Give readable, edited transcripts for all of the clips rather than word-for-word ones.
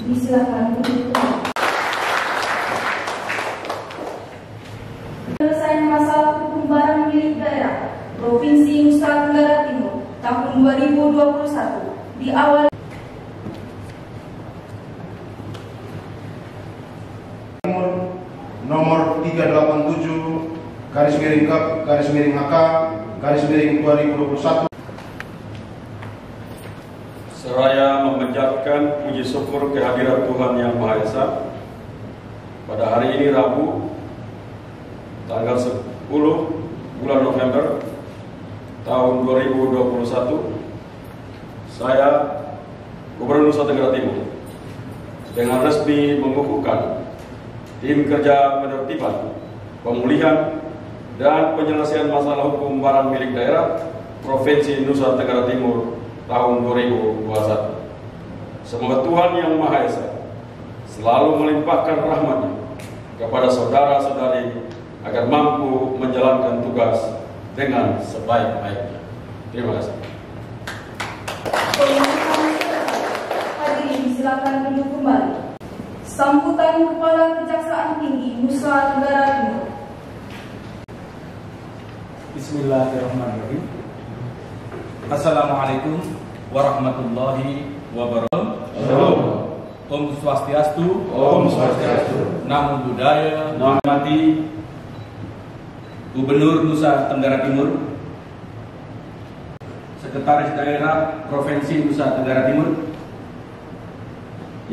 Disilakan duduk kembali. Penyelesaian masalah hukum barang milik daerah Provinsi Nusa Tenggara Timur tahun 2021 di awal nomor 387 garis miring Kap garis miring HK garis miring 2021. Seraya memanjatkan puji syukur kehadiran Tuhan Yang Maha Esa pada hari ini Rabu tanggal 10 bulan November tahun 2021, saya Gubernur Nusa Tenggara Timur dengan resmi mengukuhkan tim kerja penertiban, pemulihan dan penyelesaian masalah hukum barang milik daerah Provinsi Nusa Tenggara Timur tahun 2021. Semoga Tuhan Yang Maha Esa selalu melimpahkan rahmat-Nya kepada saudara-saudari agar mampu menjalankan tugas dengan sebaik-baiknya. Terima kasih. Hadirin silakan duduk kembali. Sambutan Kepala Kejaksaan Tinggi Nusa Tenggara Timur. Bismillahirrahmanirrahim. Assalamualaikum warahmatullahi wabarakatuh. Om Swastiastu. Om Swastiastu. Namo Buddhaya. Hormati Gubernur Nusa Tenggara Timur, Sekretaris Daerah Provinsi Nusa Tenggara Timur,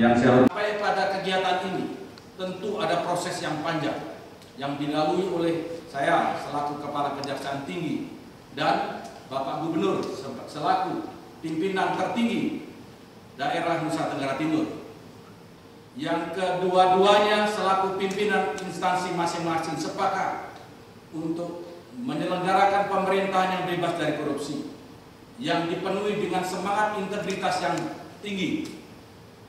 yang saya hormati. Sampai pada kegiatan ini tentu ada proses yang panjang yang dilalui oleh saya selaku Kepala Kejaksaan Tinggi dan Bapak Gubernur selaku pimpinan tertinggi daerah Nusa Tenggara Timur, yang kedua-duanya selaku pimpinan instansi masing-masing sepakat untuk menyelenggarakan pemerintahan yang bebas dari korupsi, yang dipenuhi dengan semangat integritas yang tinggi,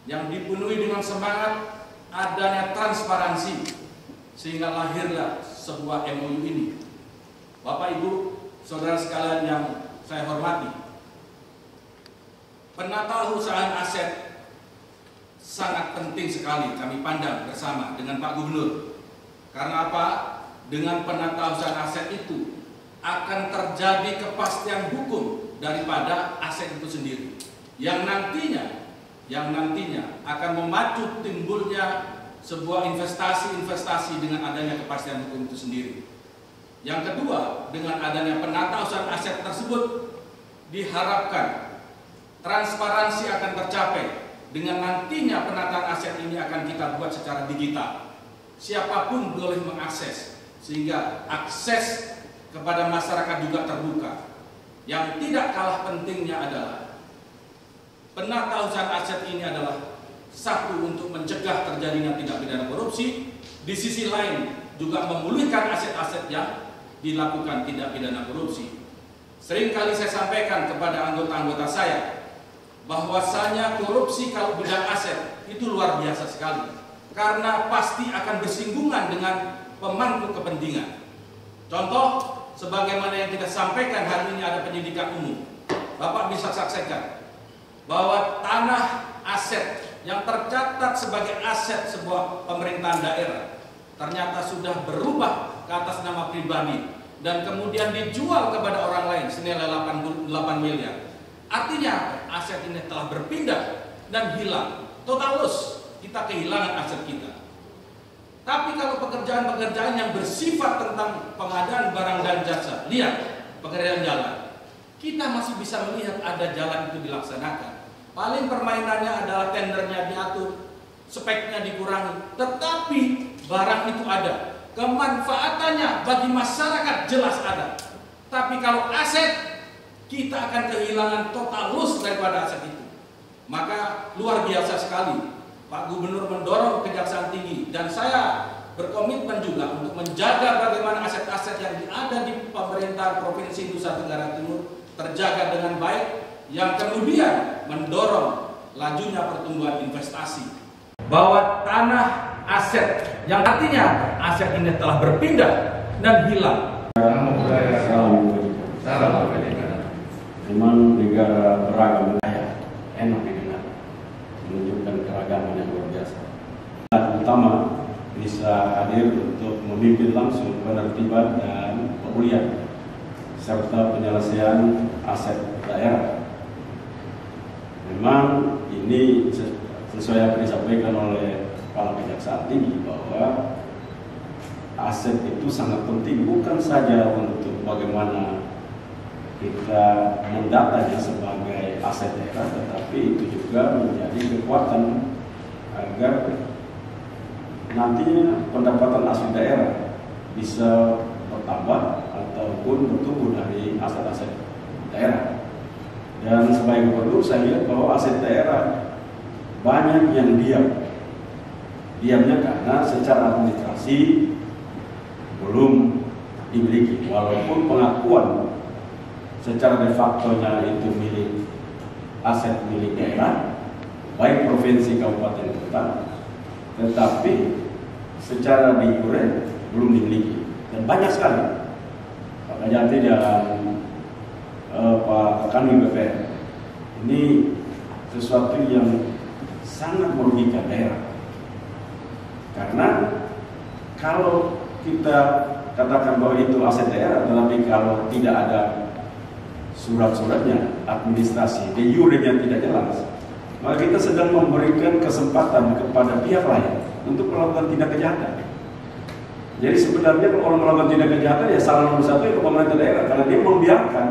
yang dipenuhi dengan semangat adanya transparansi, sehingga lahirlah sebuah MOU ini. Bapak Ibu, saudara sekalian yang saya hormati, penatausahaan aset sangat penting sekali kami pandang bersama dengan Pak Gubernur. Karena apa? Dengan penatausahaan aset itu akan terjadi kepastian hukum daripada aset itu sendiri, yang nantinya akan memacu timbulnya sebuah investasi dengan adanya kepastian hukum itu sendiri. Yang kedua, dengan adanya penatausahaan aset tersebut diharapkan transparansi akan tercapai. Dengan nantinya penataan aset ini akan kita buat secara digital. Siapapun boleh mengakses, sehingga akses kepada masyarakat juga terbuka. Yang tidak kalah pentingnya adalah penatausahaan aset ini adalah satu, untuk mencegah terjadinya tindak pidana korupsi. Di sisi lain juga memulihkan aset-aset yang dilakukan tindak pidana korupsi. Seringkali saya sampaikan kepada anggota-anggota saya bahwasanya korupsi kalau bidang aset itu luar biasa sekali, karena pasti akan bersinggungan dengan pemangku kepentingan. Contoh, sebagaimana yang kita sampaikan hari ini ada penyidikan umum. Bapak bisa saksikan bahwa tanah aset yang tercatat sebagai aset sebuah pemerintahan daerah ternyata sudah berubah ke atas nama pribadi dan kemudian dijual kepada orang lain senilai 8 miliar. Artinya aset ini telah berpindah dan hilang. Total loss, kita kehilangan aset kita. Tapi kalau pekerjaan-pekerjaan yang bersifat tentang pengadaan barang dan jasa, lihat pekerjaan jalan, kita masih bisa melihat ada jalan itu dilaksanakan. Paling permainannya adalah tendernya diatur, speknya dikurangi, tetapi barang itu ada. Kemanfaatannya bagi masyarakat jelas ada. Tapi kalau aset, kita akan kehilangan total loss daripada aset itu. Maka luar biasa sekali Pak Gubernur mendorong Kejaksaan Tinggi, dan saya berkomitmen juga untuk menjaga bagaimana aset-aset yang ada di pemerintah Provinsi Nusa Tenggara Timur terjaga dengan baik, yang kemudian mendorong lajunya pertumbuhan investasi. Bahwa tanah aset yang artinya aset ini telah berpindah dan hilang. Salam. Memang negara beragam budaya, enak didengar, menunjukkan keragaman yang utama bisa hadir untuk memimpin langsung penertiban dan pemulihan serta penyelesaian aset daerah. Memang ini sesuai yang disampaikan oleh Kepala Kejaksaan Tinggi bahwa aset itu sangat penting, bukan saja untuk bagaimana kita mendatanya sebagai aset daerah, tetapi itu juga menjadi kekuatan agar nantinya pendapatan asli daerah bisa bertambah ataupun bertumbuh dari aset-aset daerah. Dan sebagai gubernur saya lihat bahwa aset daerah banyak yang diamnya karena secara administrasi belum dimiliki, walaupun pengakuan secara de facto-nya itu aset milik daerah, baik provinsi, kabupaten, kota, tetapi secara de jure belum dimiliki, dan banyak sekali. Pak Kajati dan Pak Kanwil BPN ini sesuatu yang sangat merugikan daerah, karena kalau kita katakan bahwa itu aset daerah, tetapi kalau tidak ada surat-suratnya, administrasi de jure-nya tidak jelas, maka kita sedang memberikan kesempatan kepada pihak lain untuk melakukan tindak kejahatan. Jadi sebenarnya kalau orang melakukan tindak kejahatan, ya salah nomor satu itu pemerintah daerah, karena dia membiarkan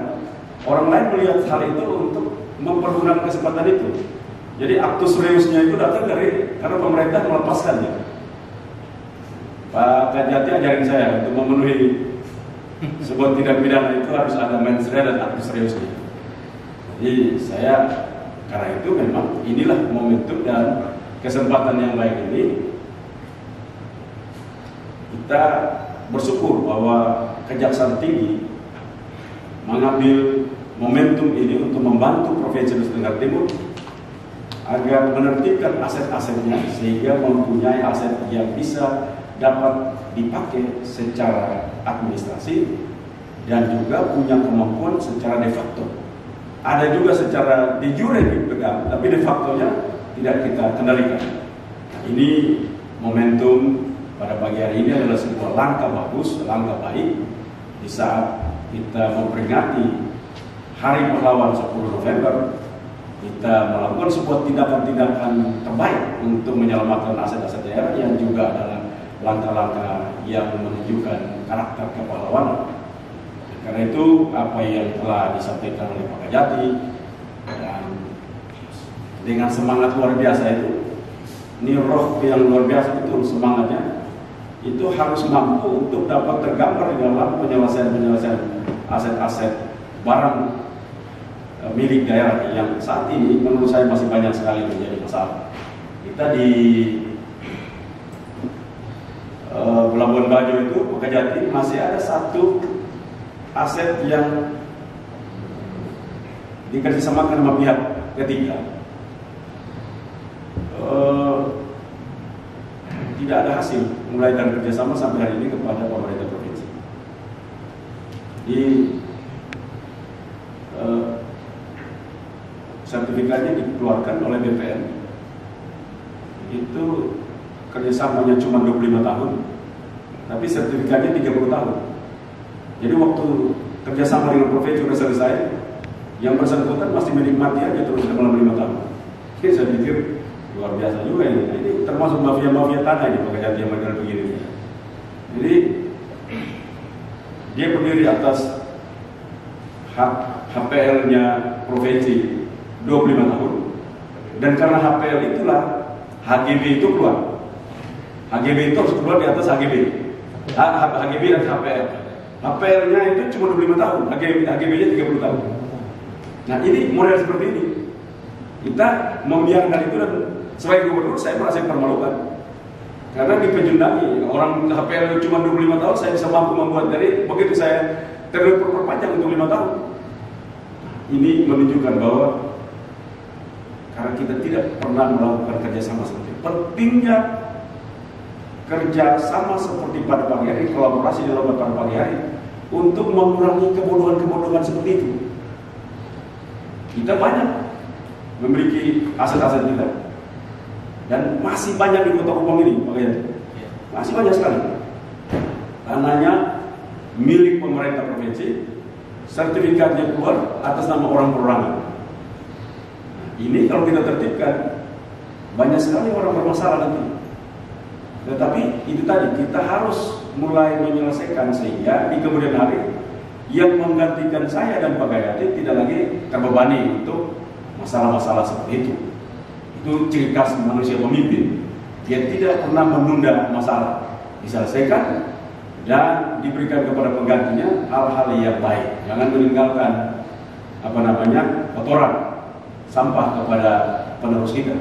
orang lain melihat hal itu untuk mempergunakan kesempatan itu. Jadi aktus reusnya itu datang karena pemerintah melepaskannya. Pak Kajati ajarin saya untuk memenuhi sebuah tindak pidana itu harus ada mens rea dan aktus reusnya. Jadi saya karena itu memang inilah momentum dan kesempatan yang baik ini, kita bersyukur bahwa Kejaksaan Tinggi mengambil momentum ini untuk membantu Provinsi Nusa Tenggara Timur agar menertibkan aset-asetnya sehingga mempunyai aset yang bisa dapat dipakai secara administrasi dan juga punya kemampuan secara de facto. Ada juga secara de jure dipegang, tapi de factonya tidak kita kendalikan. Nah, ini momentum pada pagi hari ini adalah sebuah langkah bagus, langkah baik di saat kita memperingati Hari Pahlawan 10 November. Kita melakukan sebuah tindakan-tindakan terbaik untuk menyelamatkan aset-aset daerah yang juga adalah langkah-langkah yang menunjukkan karakter kepahlawanan. Karena itu apa yang telah disampaikan oleh Pak Kajati dan dengan semangat luar biasa itu, ini roh yang luar biasa itu semangatnya, itu harus mampu untuk dapat tergambar di dalam penyelesaian aset-aset barang milik daerah yang saat ini menurut saya masih banyak sekali menjadi masalah. Kita di Labuan Bajo itu, Pak Kajati, masih ada satu aset yang dikerjasamakan sama pihak ketiga. Tidak ada hasil mulai dari kerjasama sampai hari ini kepada pemerintah provinsi. Sertifikatnya dikeluarkan oleh BPN. Itu kerjasamanya cuma 25 tahun, tapi sertifikatnya 30 tahun. Jadi waktu kerjasama dengan provinsi sudah selesai, yang bersangkutan masih menikmati aja terus dalam 5 tahun. Jadi saya pikir luar biasa juga ini. Nah, ini termasuk mafia-mafia tanah ini Pak Kajati yang model begini. Jadi dia berdiri atas hak HPL-nya provinsi 25 tahun, dan karena HPL itulah HGB itu keluar. HGB itu harus keluar di atas HGB dan HPL. HPL-nya itu cuma 25 tahun, HGB-nya 30 tahun. Nah ini model seperti ini. Kita membiarkan itu, dan sebagai gubernur saya merasa dipermalukan. Karena dipejundani, orang HPL cuma 25 tahun, saya bisa mampu membuat dari begitu saya terperpanjang untuk 5 tahun. Ini menunjukkan bahwa karena kita tidak pernah melakukan kerjasama seperti itu. Pentingnya kerjasama seperti pada pagi hari, kolaborasi dalam pada pagi hari untuk mengurangi kebodohan-kebodohan seperti itu. Kita banyak memiliki aset-aset kita, Dan masih banyak di Kota Kupang ini, Pak Gayat. Masih banyak sekali. Tanahnya milik pemerintah provinsi, sertifikatnya keluar atas nama orang perorangan. Ini kalau kita tertibkan, banyak sekali orang bermasalah nanti. Tetapi itu tadi, kita harus mulai menyelesaikan sehingga di kemudian hari yang menggantikan saya dan Pak Gayatri tidak lagi terbebani untuk masalah-masalah seperti itu. Itu ciri khas manusia pemimpin. Dia tidak pernah menunda masalah, diselesaikan dan diberikan kepada penggantinya hal-hal yang baik. Jangan meninggalkan kotoran, sampah kepada penerus kita.